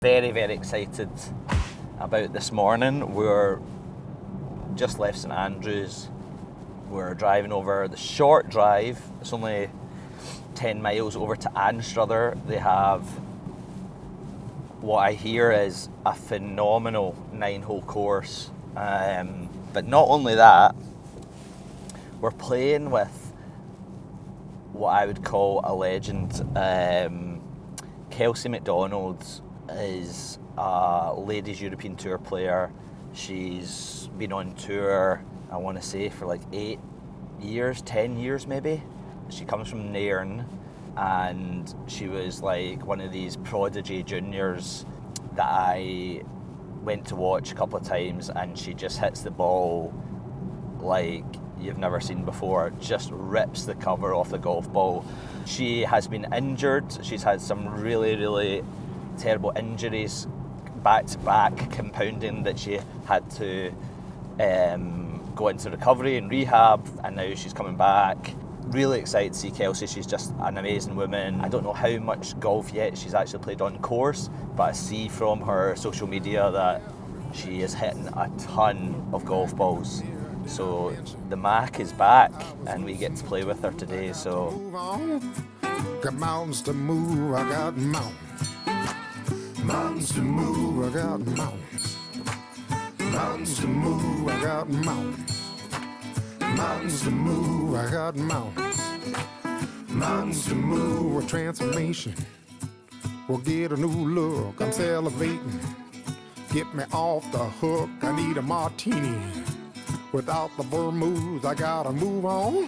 Very, very excited about this morning. We're just left St Andrews. We're driving over the short drive. It's only 10 miles over to Anstruther. They have what I hear is a phenomenal 9-hole course. But not only that, we're playing with what I would call a legend. Kelsey MacDonald is a Ladies European Tour player. She's been on tour, I want to say, for like 8 years, 10 years maybe. She comes from Nairn, and she was like one of these prodigy juniors that I went to watch a couple of times, and she just hits the ball like you've never seen before. Just rips the cover off the golf ball. She has been injured. She's had some really, really terrible injuries back to back, compounding that she had to go into recovery and rehab, and now she's coming back. Really excited to see Kelsey. She's just an amazing woman. I don't know how much golf yet she's actually played on course, but I see from her social media that she is hitting a ton of golf balls. So the Mac is back and we get to play with her today. So got mountains to move, I got mountains. Mountains to move, I got mountains. Mountains to move, I got mountains. Mountains to move, I got mountains. Mountains to move, a transformation. We'll get a new look, I'm salivating. Get me off the hook, I need a martini. Without the vermouth, I gotta move on.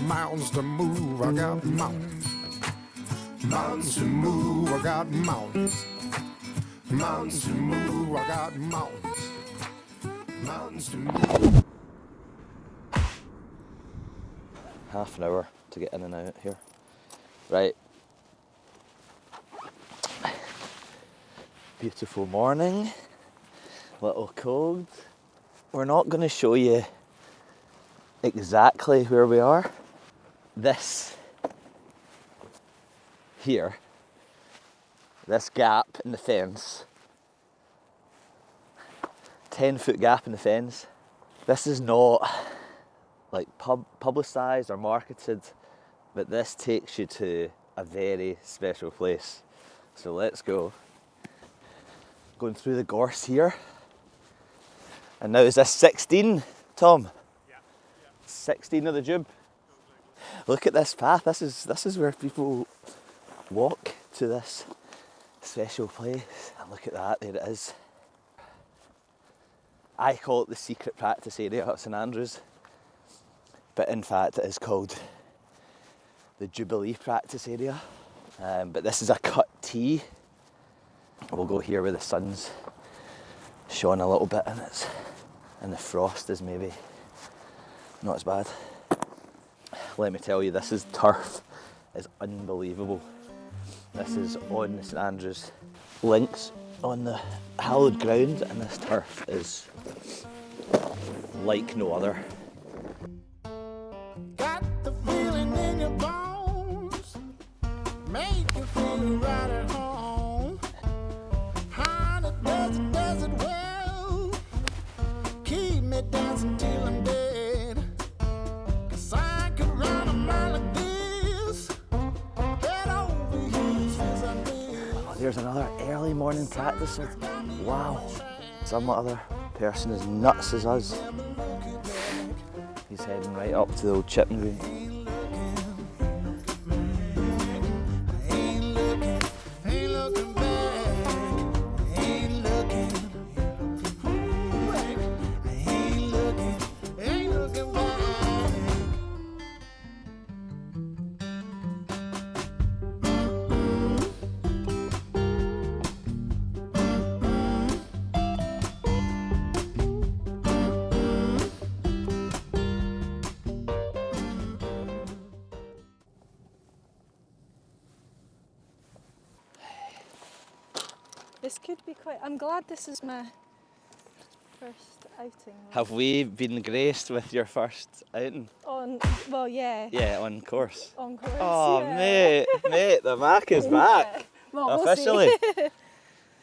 Mountains to move, I got mountains. Mountains to move, I got mountains. Mountains to move, I got mountains. Mountains to move. Half an hour to get in and out here. Right. Beautiful morning. Little cold. We're not going to show you exactly where we are. This here, this gap in the fence, 10-foot gap in the fence, this is not like publicised or marketed, but this takes you to a very special place. So let's go. Going through the gorse here. And now is this 16, Tom? Yeah. 16 of the Jube. Look at this path. This is where people walk to this special place. And look at that, there it is. I call it the secret practice area at St Andrews, but in fact it is called the Jubilee practice area. But this is a cut tee. We'll go here where the sun's shone a little bit and the frost is maybe not as bad. Let me tell you, this is turf is unbelievable. This is on the St Andrews links on the hallowed ground, and this turf is like no other. Got the feeling in your bones, make you feel right at home. Honey, does it well, keep me dancing till I'm dead. 'Cause I could run a mile like this, get over here, since I'm dead. Oh, there's another early morning practice. Wow, some other person as nuts as us. He's heading right up to the old chipping green. This could be quite... I'm glad this is my first outing. Have we been graced with your first outing? Well, yeah. Yeah, on course. On course, Oh, yeah. mate, the Mac is back. Well, Officially. We'll see.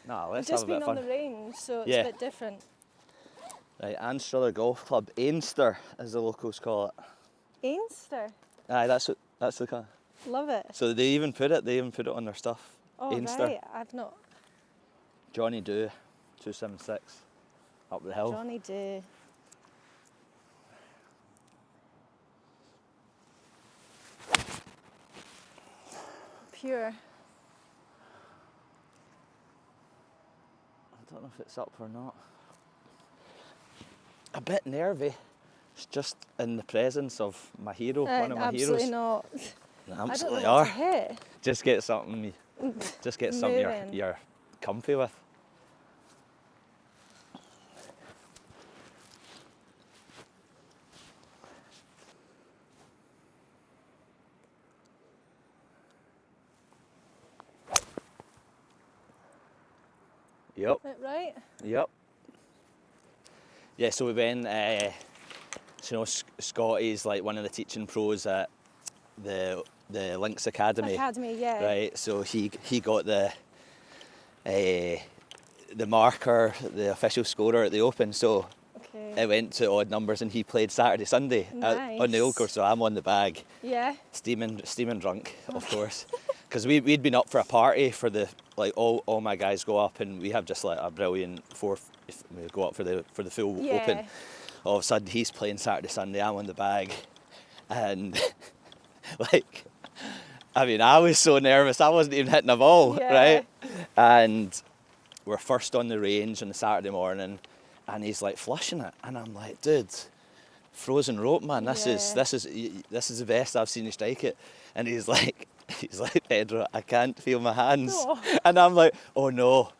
No, let's I've just have a bit been of on fun. the range, so it's Yeah. a bit different. Right, Anstruther Golf Club, Anster, as the locals call it. Ainster. Aye, that's the kind. Love it. So they even put it on their stuff. Oh, Ainster. right. I've not. Johnny Dew, 276, up the hill. Johnny Day. Pure. I don't know if it's up or not. A bit nervy. It's just in the presence of my hero, one of my absolutely heroes. not. They I don't absolutely know what are. to hit. Just get something Moving. you're comfy with. Yep. Right? Yep. Yeah, so we went, Scotty's like one of the teaching pros at the Links Academy. Yeah. Right, so he got the marker, the official scorer at the Open, so Okay. it went to odd numbers and he played Saturday, Sunday on the old course, so I'm on the bag. Yeah. Steaming drunk, of course. Because we'd been up for a party for the, like all my guys go up and we have just like a brilliant if we go up for the full Open. All of a sudden he's playing Saturday, Sunday, I'm on the bag. And like, I mean, I was so nervous, I wasn't even hitting a ball, right? And we're first on the range on the Saturday morning and he's like flushing it. And I'm like, dude, frozen rope, man, this is the best I've seen you strike it. And he's like, Pedro, I can't feel my hands. Oh. And I'm like, oh no,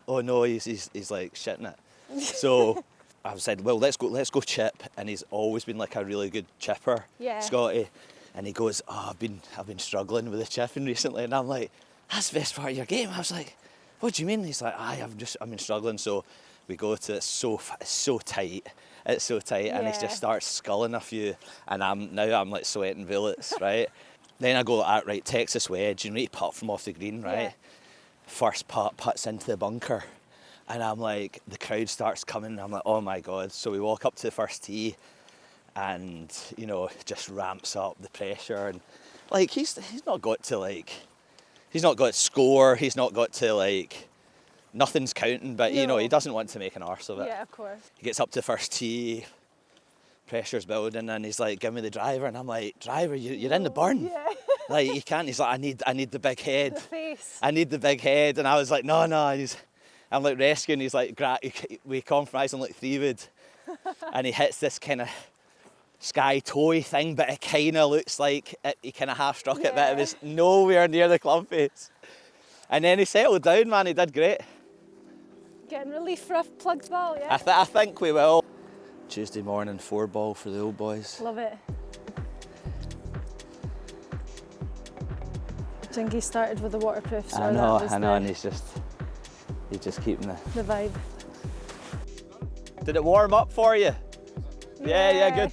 he's like shitting it. So I said, well, let's go chip. And he's always been like a really good chipper, Scotty. And he goes, oh, I've been struggling with the chipping recently. And I'm like, that's the best part of your game. I was like, what do you mean? He's like, I've been struggling. So we go to it's so tight. It's so tight, and he just starts sculling a few, and I'm like sweating bullets, right? Then I go at right Texas wedge, and need to putt from off the green, right? Yeah. First putt puts into the bunker, and I'm like, the crowd starts coming, and I'm like, oh my god! So we walk up to the first tee, and it just ramps up the pressure, and like he's not got to score, he's not got to like. Nothing's counting, but he doesn't want to make an arse of it. Yeah, of course. He gets up to first tee, pressure's building, and he's like, give me the driver. And I'm like, driver, you're in the burn. Yeah. Like, you can't. He's like, I need the big head. The face. I need the big head. And I was like, no. I'm like rescuing. He's like, we compromise on like 3-wood. And he hits this kind of sky toy thing, but it kind of looks like he kind of half struck it, but it was nowhere near the club face. And then he settled down, man. He did great. Getting relief for a plugged ball, yeah? I think we will. Tuesday morning, 4-ball for the old boys. Love it. Jingy started with the waterproof, so I know, that was and he's just keeping the vibe. Did it warm up for you? Yeah, good.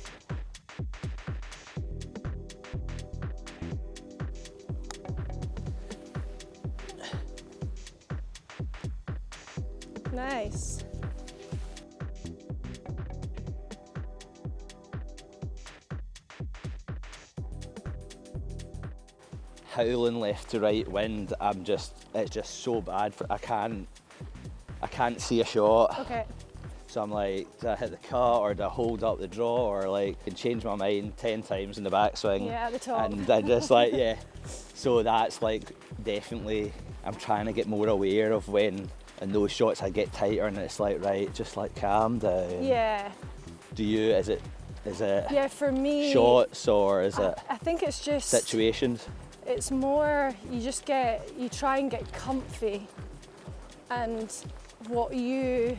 Nice. Howling left to right wind. It's just so bad. I can't see a shot. Okay. So I'm like, do I hit the cut or do I hold up the draw or like can change my mind 10 times in the backswing? Yeah, at the top. And I just like, yeah. So that's like definitely, I'm trying to get more aware of when in those shots I get tighter and it's like, right, just like calm down. Yeah. Do you, is it yeah, for me, shots or is it I think it's just situations? It's more, you try and get comfy, and what you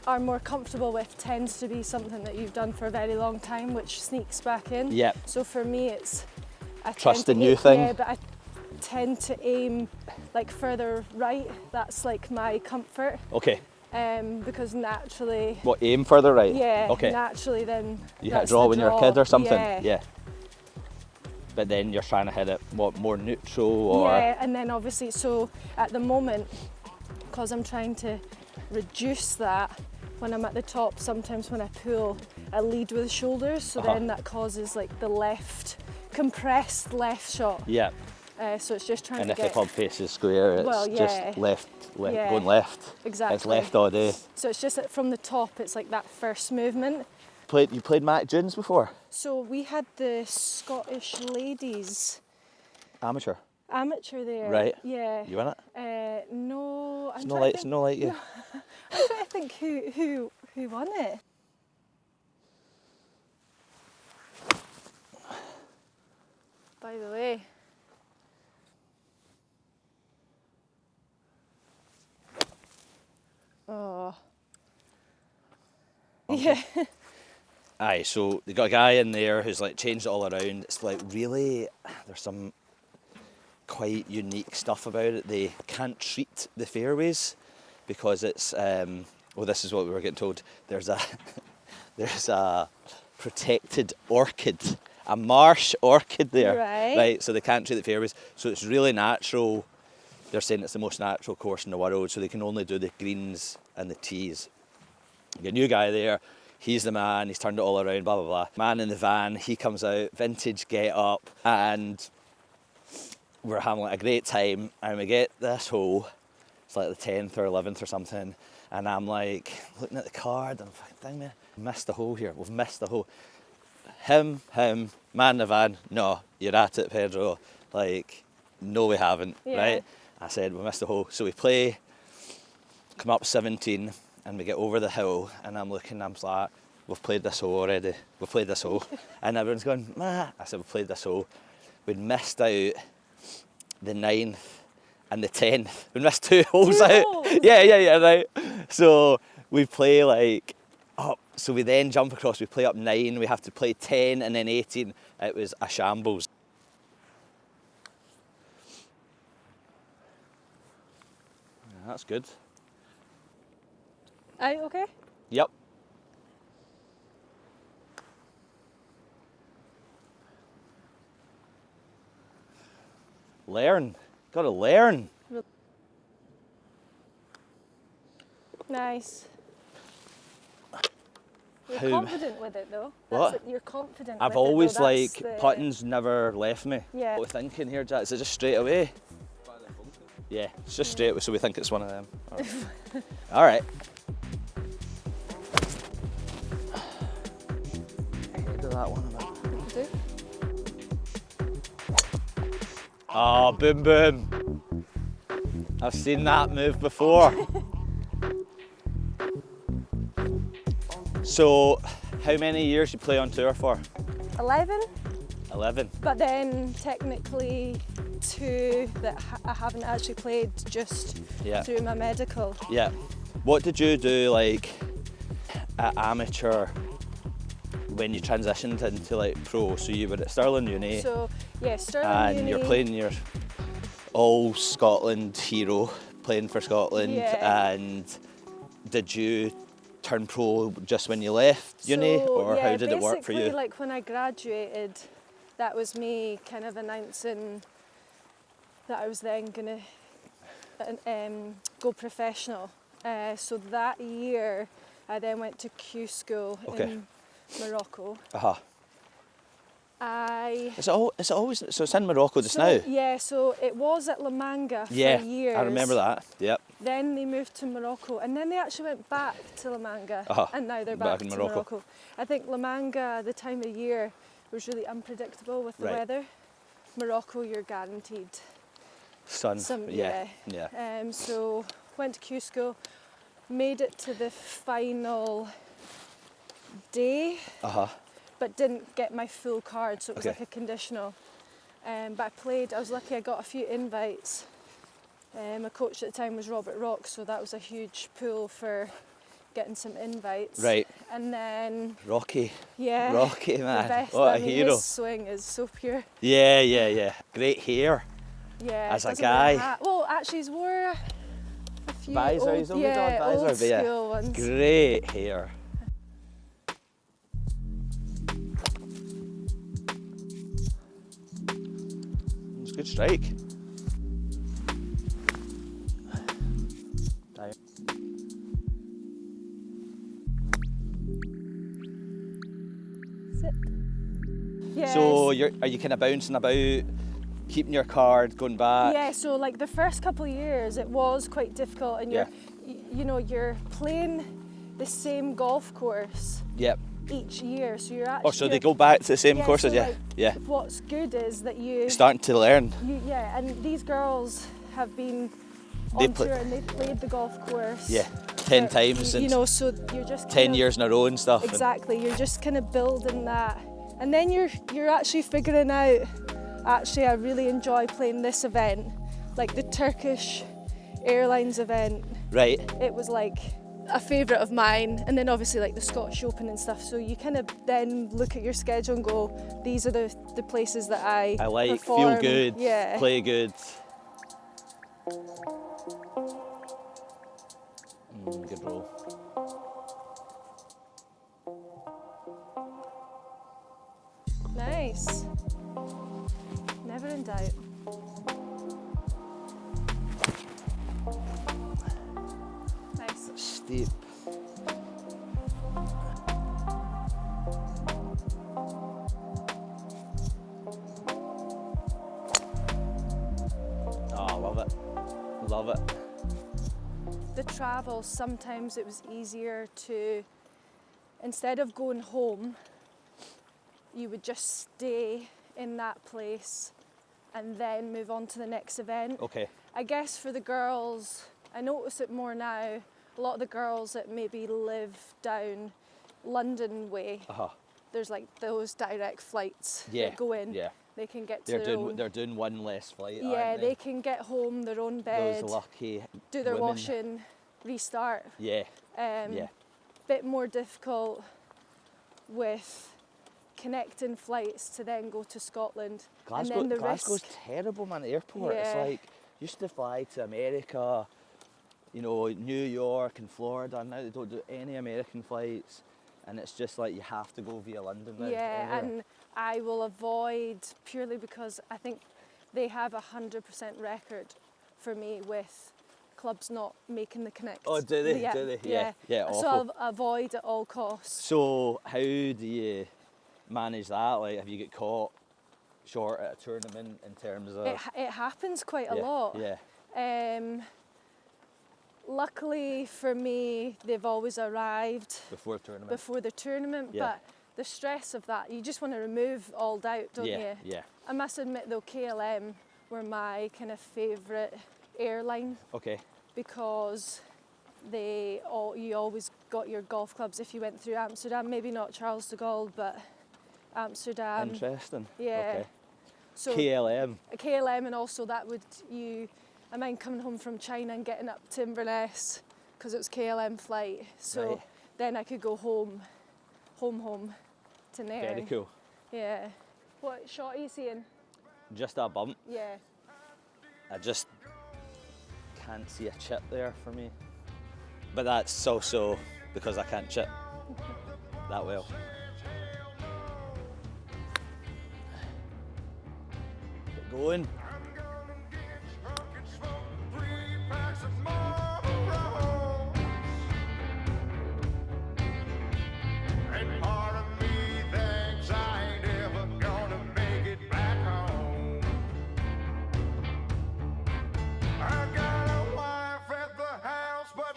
are more comfortable with tends to be something that you've done for a very long time, which sneaks back in. Yeah. So for me, it's Trust the new thing. Yeah, but I tend to aim like further right. That's like my comfort. Okay. Because naturally. What, aim further right? Yeah. Okay. Naturally, then. You hit a draw when you're a kid or something? Yeah. But then you're trying to hit it, what, more neutral or? Yeah, and then obviously, so at the moment, because I'm trying to reduce that when I'm at the top. Sometimes when I pull, I lead with the shoulders, so then that causes like the compressed left shot. Yeah. So it's just trying And to if get... the club face is square, it's just left, going left. Exactly. It's left all day. So it's just that from the top, it's like that first movement. You played Mac Dunes before? So we had the Scottish ladies Amateur. there. Right. Yeah. You in it? No. It's not like you. No. I'm trying to think who won it. By the way. Oh. Yeah. Aye, so they got a guy in there who's like changed it all around. It's like really, there's some quite unique stuff about it. They can't treat the fairways because it's, this is what we were getting told. There's a protected orchid, a marsh orchid there. Right. So they can't treat the fairways. So it's really natural. They're saying it's the most natural course in the world, so they can only do the greens and the tees. Your new guy there, he's the man, he's turned it all around, blah, blah, blah. Man in the van, he comes out, vintage get up, and we're having like a great time, and we get this hole, it's like the 10th or 11th or something, and I'm like, looking at the card, and I'm fucking thinking, man, missed the hole here, we've missed the hole. Him, man in the van, no, you're at it, Pedro. Like, no we haven't, right? I said, we missed the hole. So we play, come up 17, and we get over the hill, and I'm looking, I'm like, we've played this hole already. We've played this hole. And everyone's going, nah. I said, we've played this hole. We'd missed out the 9th and the 10th. We missed 2 holes out. Yeah, right. So we play like up. So we then jump across, we play up 9, we have to play 10 and then 18. It was a shambles. That's good. Aye, okay. Yep. Learn. Gotta learn. Nice. You're confident with it though. What? You're confident I've with always it though. like, putting's never left me. Yeah. What are we thinking here, Jack? Is it just straight away? Yeah, it's just straight away, so we think it's one of them. All right. Do that one a bit. Oh, boom, boom. I've seen that move before. So, how many years you play on tour for? 11. 11. But then technically 2 that I haven't actually played just through my medical. Yeah. What did you do like at amateur when you transitioned into like pro? So you were at Stirling Uni. So yeah, Stirling and Uni. You're playing your all Scotland hero, playing for Scotland. Yeah. And did you turn pro just when you left uni, or how did it work for you? Basically, like when I graduated, that was me kind of announcing that I was then gonna go professional. So that year, I then went to Q school in Morocco. It's always so it's in Morocco just now. Yeah, so it was at La Manga for years. I remember that. Yep. Then they moved to Morocco, and then they actually went back to La Manga, and now they're back in to Morocco. Morocco. I think La Manga, the time of year, was really unpredictable with the weather. Morocco, you're guaranteed sun. Yeah. So went to Q school, made it to the final day, but didn't get my full card, so it was like a conditional. But I was lucky, I got a few invites. My coach at the time was Robert Rock, so that was a huge pull for getting some invites. Right. And then... Rocky. Yeah. Rocky, man. The best. What a hero. His swing is so pure. Yeah. Great hair. Yeah. As a guy. Well, actually he's wore a few visor, old, he's only got a visor, old but school ones. Great hair. It's a good strike. down. Sit. Yes. So are you kind of bouncing about, keeping your card, going back? Yeah, so like the first couple of years it was quite difficult, and you're you're playing the same golf course Yep. each year, so you're actually... Oh, so they go back to the same courses, so yeah? like, Yeah. What's good is that you're Starting to learn. and these girls have been They on tour and they've played the golf course. Yeah, 10 times You since know, so you're just 10 years in a row and stuff. and- Exactly, you're just kind of building that, and then you're actually figuring out, actually I really enjoy playing this event, like the Turkish Airlines event. Right. It was like a favourite of mine, and then obviously like the Scottish Open and stuff, so you kind of then look at your schedule and go, these are the places that I like, perform. feel good, yeah. play good. Good roll. Nice. Never in doubt. Nice. Steep. Oh, I love it. Love it. The travel, sometimes it was easier to, instead of going home, you would just stay in that place and then move on to the next event. Okay. I guess for the girls, I notice it more now, a lot of the girls that maybe live down London way, there's like those direct flights that go in. Yeah. They can get to their own... They're doing one less flight. Yeah, aren't they can get home, their own bed, Those lucky do their women. washing, restart. Yeah. Yeah. Bit more difficult with connecting flights to then go to Scotland. And then the Glasgow's risk. terrible, man. Airport. It's Yeah. like used to fly to America, New York and Florida. Now they don't do any American flights, and it's just like you have to go via London now. Yeah, anywhere. and I will avoid, purely because I think they have 100% record for me with clubs not making the connect. Oh, do they? Yeah, Do they? Yeah. Yeah, So awful. I'll avoid at all costs. So how do you manage that? Like, have you get caught short at a tournament in terms of? It happens quite a lot. Yeah. Luckily for me, they've always arrived Before tournament. before the tournament, Yeah. but the stress of that, you just want to remove all doubt, don't you? Yeah. I must admit though, KLM were my kind of favourite airline, Okay. because you always got your golf clubs if you went through Amsterdam, maybe not Charles de Gaulle, but Amsterdam. Interesting. Yeah. Okay. So KLM. a KLM, and also I mind coming home from China and getting up to Inverness because it was KLM flight. So Right. then I could go home to Nairn. Very cool. Yeah. What shot are you seeing? Just a bump. Yeah. I just can't see a chip there for me. But that's also because I can't chip that well. Get going.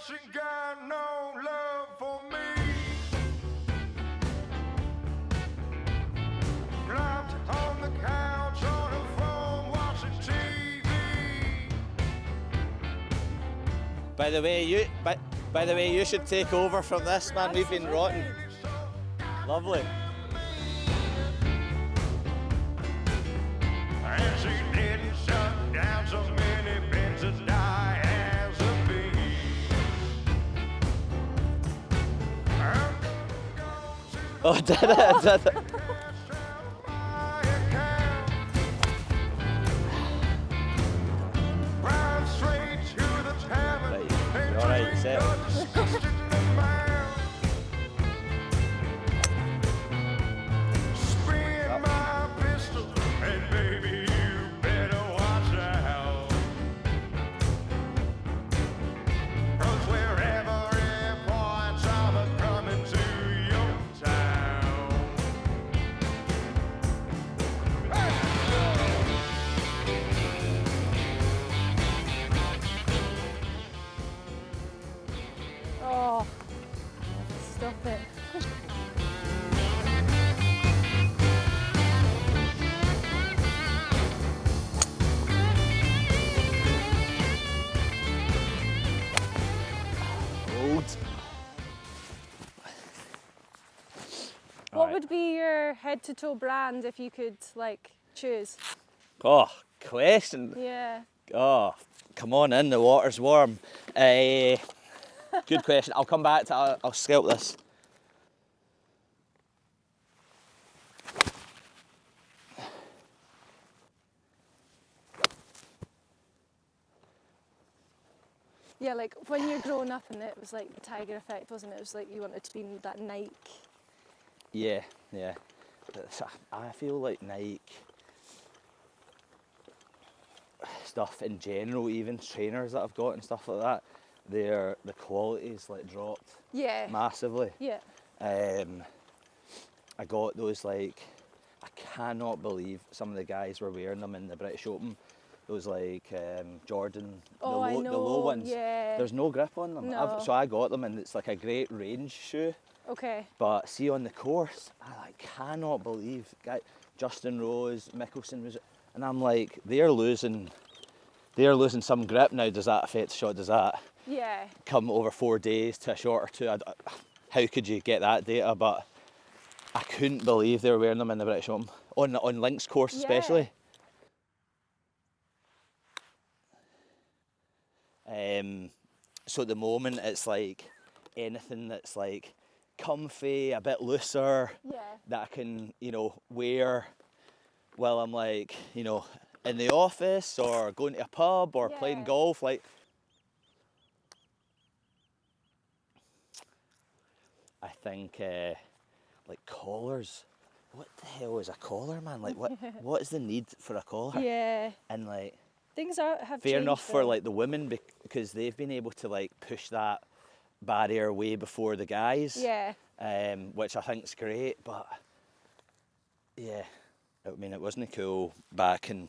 She got no love for me. Locked on the couch on her phone watching TV. By the way, you should take over from this, man. We've been rotten. Lovely. And she didn't shut down so many beds to die as a bee. Oh, did it? Did it? Right, you alright, set. Stop it. Old. What would be your head to toe brand if you could like choose? Oh, question. Yeah. Oh, come on in, the water's warm. Good question. I'll come back to I'll scalp this. Yeah, like when you're growing up and it was like the Tiger effect, wasn't it? It was like you wanted to be that Nike. Yeah, yeah. I feel like Nike stuff in general, even trainers that I've got and stuff like that, the quality's like dropped Yeah. massively. Yeah. I got those like, I cannot believe some of the guys were wearing them in the British Open. Those like Jordan, Oh, I know. the low ones. Yeah. There's no grip on them. No. So I got them and it's like a great range shoe. Okay. But see on the course, I like cannot believe Justin Rose, Mickelson was, and I'm like, they're losing some grip now. Does that affect the shot? Does that Yeah. come over 4 days to a shot or two? How could you get that data? But I couldn't believe they were wearing them in the British Open on links course especially. So at the moment it's like anything that's like comfy, a bit looser, that I can, wear while I'm like, in the office or going to a pub or playing golf. Like, I think like collars. What the hell is a collar, man? Like what is the need for a collar? Yeah. And like, Things have fair changed, enough for though. like the women because they've been able to like push that barrier way before the guys. Yeah. Which I think is great, but yeah, I mean it wasn't cool back in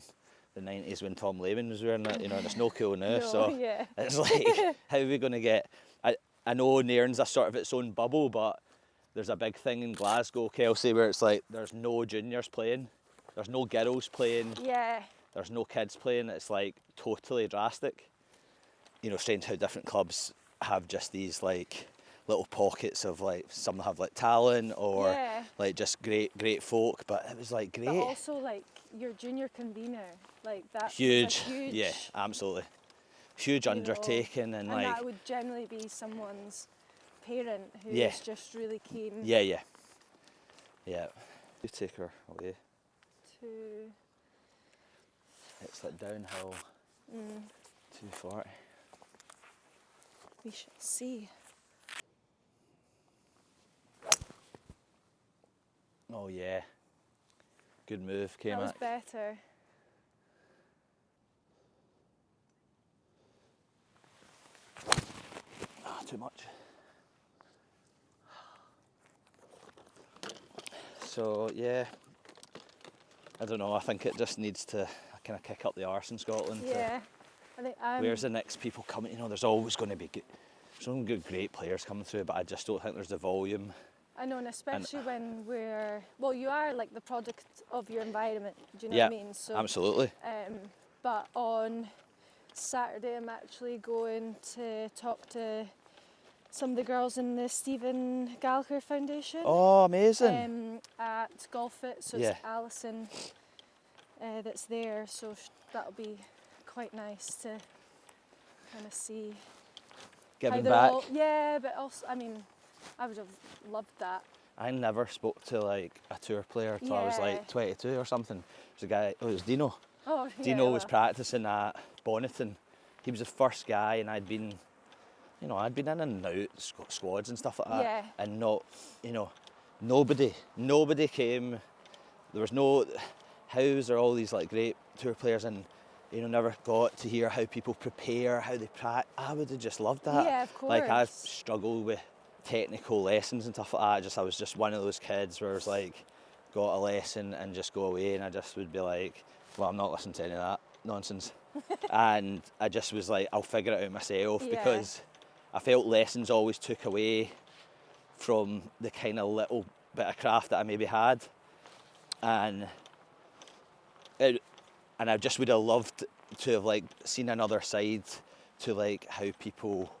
the 90s when Tom Lehman was wearing it, and it's no cool now. No, So yeah. it's like, how are we going to get? I know Nairn's a sort of its own bubble, but there's a big thing in Glasgow, Kelsey, where it's like there's no juniors playing, there's no girls playing. Yeah. There's no kids playing. It's like totally drastic. Strange how different clubs have just these like little pockets of like, some have like talent or like just great folk, but it was like great. But also like your junior convener, like that. Huge. Yeah, absolutely. Huge undertaking and like. that would generally be someone's parent who's just really keen. Yeah. You take her away. It's like downhill. 240. We shall see. Oh yeah. Good move, K-Mac. That was better. Too much. So yeah, I don't know. I think it just needs to kind of kick up the arse in Scotland. Yeah, I think. Where's the next people coming? There's always going to be some good, great players coming through, but I just don't think there's the volume. I know, and especially when you are like the product of your environment. Do you know what I mean? So absolutely. But on Saturday, I'm actually going to talk to some of the girls in the Stephen Gallagher Foundation. Oh, amazing. At Golf Fit, so it's Alison that's there, so that'll be quite nice to kind of see. Giving back. But also, I mean, I would have loved that. I never spoke to like a tour player until I was like 22 or something. There's a guy, it was Dino. Oh, Dino was practicing at Bonneton. He was the first guy, and I'd been in and out squads and stuff like that. Yeah. And nobody came. There was no, how's there all these like great tour players and never got to hear how people prepare, how they practice. I would have just loved that. Yeah, of course. Like I struggled with technical lessons and stuff like that. I was just one of those kids where I was like, got a lesson and just go away, and I just would be like, well, I'm not listening to any of that nonsense. And I just was like, I'll figure it out myself, because I felt lessons always took away from the kind of little bit of craft that I maybe had, and I just would have loved to have like seen another side to like how people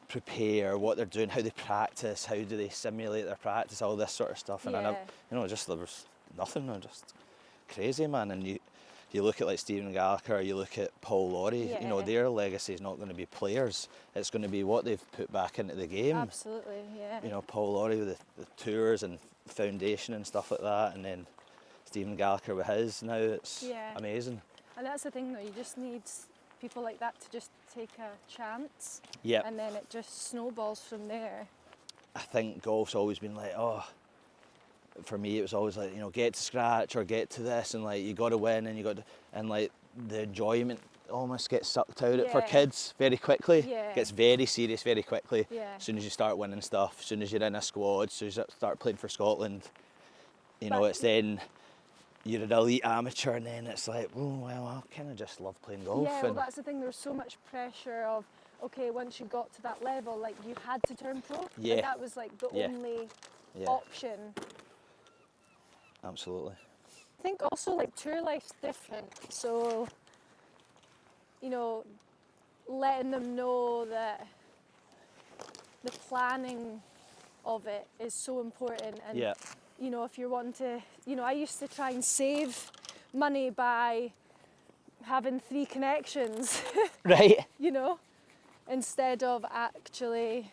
prepare, what they're doing, how they practice, how do they simulate their practice, all this sort of stuff. And Yeah. just there was nothing, just crazy, man. And you look at like Stephen Gallagher, you look at Paul Laurie, Yeah. their legacy is not going to be players, it's going to be what they've put back into the game. Absolutely, yeah. Paul Laurie with the tours and foundation and stuff like that, and then Stephen Gallagher with his now, it's amazing. And that's the thing though, you just need people like that to just take a chance, Yep. and then it just snowballs from there. I think golf's always been like, for me it was always like, get to scratch or get to this, and like you got to win, and like the enjoyment almost gets sucked out for Yeah. kids very quickly. Yeah. Gets very serious very quickly. Yeah. As soon as you start winning stuff, as soon as you're in a squad, as soon as you start playing for Scotland, But- it's then you're an elite amateur, and then it's like, oh well, I kind of just love playing golf. Yeah, well and that's the thing, there was so much pressure of, okay, once you got to that level, like you had to turn pro. Yeah. And that was like the Yeah. only Yeah. option. Absolutely. I think also like tour life's different, so letting them know that the planning of it is so important, and Yeah. if you're wanting to, I used to try and save money by having 3 connections, Right. instead of actually.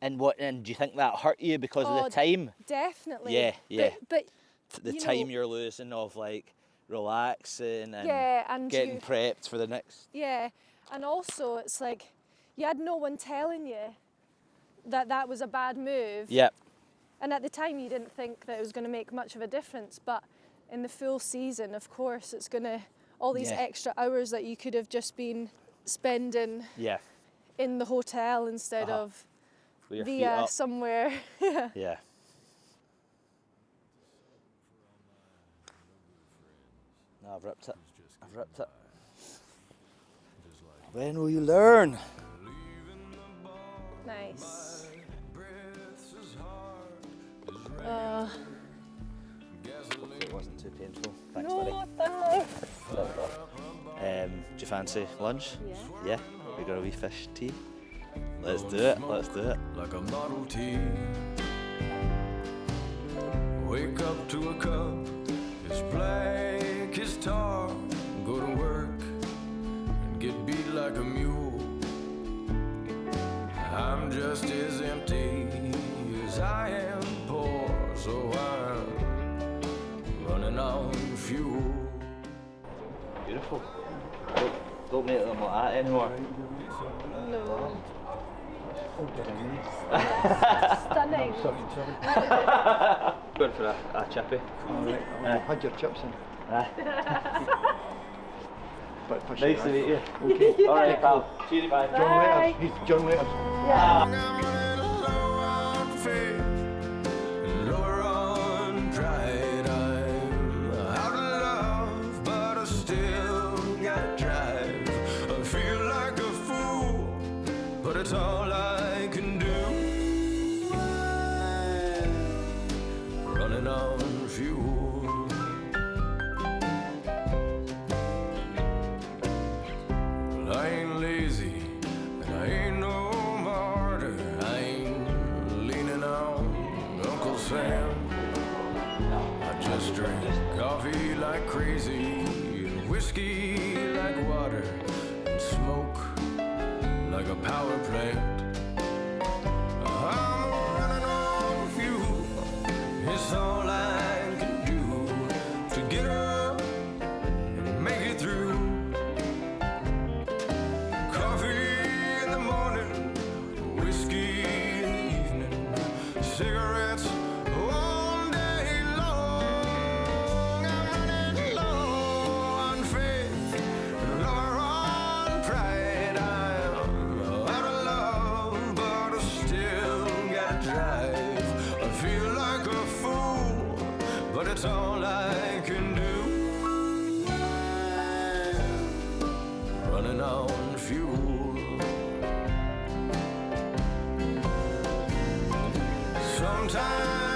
And do you think that hurt you because of the time? Definitely. Yeah, yeah. But The you time know- you're losing of like relaxing and yeah, and getting prepped for the next. yeah, and also it's like you had no one telling you that was a bad move. Yep. And at the time you didn't think that it was going to make much of a difference, but in the full season, of course, it's going to, all these Yeah. extra hours that you could have just been spending Yeah. in the hotel instead of With your feet via up. somewhere. Yeah. No, I've ripped it. I've ripped it. When will you learn? Nice. It wasn't too painful. Thanks, No, buddy. thank Do you fancy lunch? Yeah. Yeah? We got a wee fish tea? Let's do it. Let's do it. Like a Model T. Wake up to a cup as black as tar. Go to work and get beat like a mule. I'm just as empty as I am poor, so I'm running on fuel. Beautiful. Don't make them like that anymore. No. Stunning. Going for a chippy. Alright, had your chips in. But for Nice to meet you. Okay. Alright, pal. Cheery, bye. John Letters. He's John Letters. I'm running low on faith and lower on pride. I'm out of love, but I still got drive. I feel like a fool, but it's all I can do. Running on fuel. Well, I ain't lazy, and I ain't no martyr. I ain't leaning on Uncle Sam. I just drink coffee like crazy, and whiskey like water, and smoke like a power plant. I'm running on fuel. It's all I can do to get up and make it through. Coffee in the morning, whiskey in the evening, cigarettes all day long. I'm running low on faith, lower on pride. I'm out of love, but I still got drive. I feel like a fool, but it's all I can do. Running on fuel. Sometimes